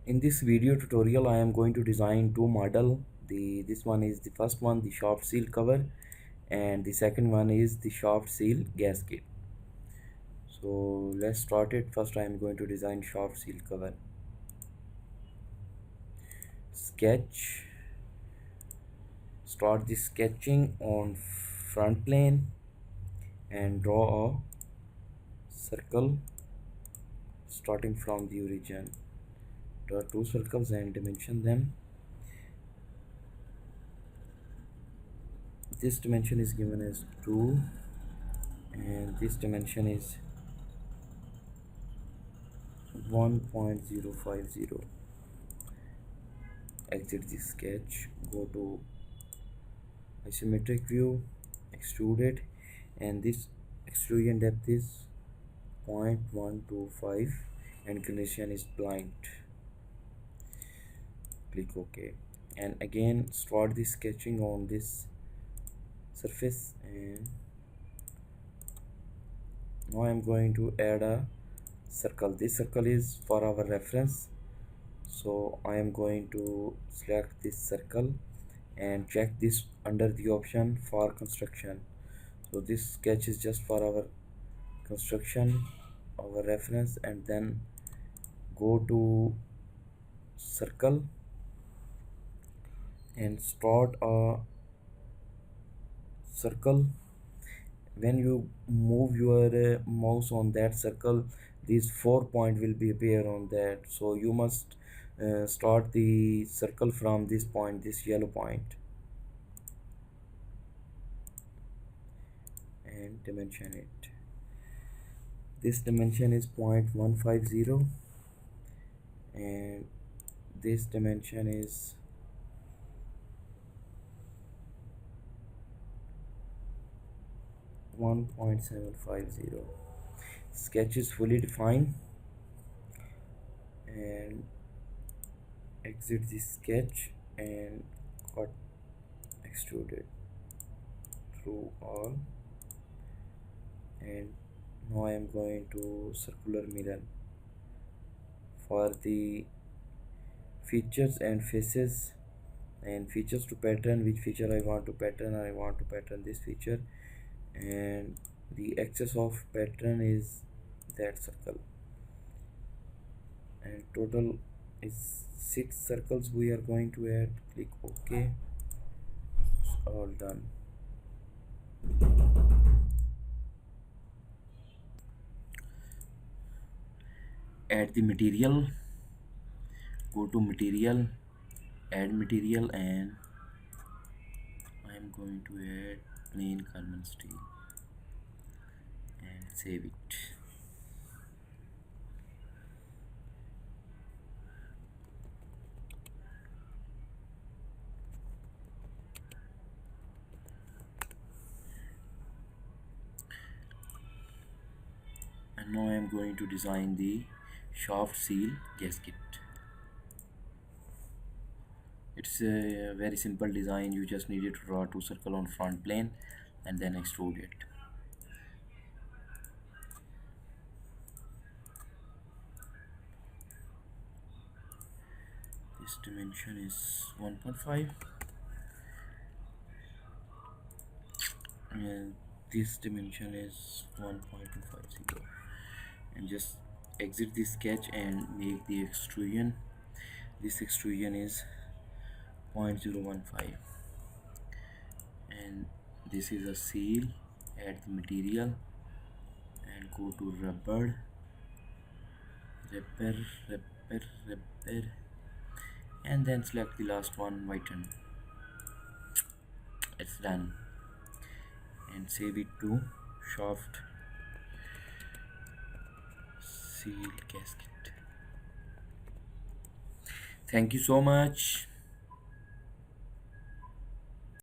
In this video tutorial I am going to design two model. This one is the first one, the shaft seal cover, and the second one is the shaft seal gasket. So let's start it. First I am going to design shaft seal cover. Sketch. Start the sketching on front plane and draw a circle starting from the origin. Draw two circles and dimension them. This dimension is given as 2 and this dimension is 1.050. Exit the sketch, go to isometric view, extrude it, and this extrusion depth is 0.125 and condition is blind. Click OK, and again start the sketching on this surface, and now I am going to add a circle. This circle is for our reference, so I am going to select this circle and check this under the option for construction. So this sketch is just for our construction, our reference, and then go to circle and start a circle. When you move your mouse on that circle, these 4 points will be appear on that, so you must start the circle from this point, this yellow point, and dimension it. This dimension is 0.150 and this dimension is 1.750. Sketch is fully defined, and exit the sketch and cut extruded through all, and now I am going to circular mirror for the features and faces, and features to pattern. Which feature I want to pattern? I want to pattern this feature, and the axis of pattern is that circle, and total is 6 circles we are going to add. Click OK. It's all done. Add the material, go to material, add material, and I am going to add plain carbon steel and save it. And now I am going to design the shaft seal gasket. It's a very simple design. You just needed to draw two circles on front plane and then extrude it. This dimension is 1.5 and this dimension is 1.250, and just exit the sketch and make the extrusion. This extrusion is 0.015, and this is a seal. Add the material and go to rubber, and then select the last one, whiten. It's done, and save it to shaft seal gasket. Thank you so much.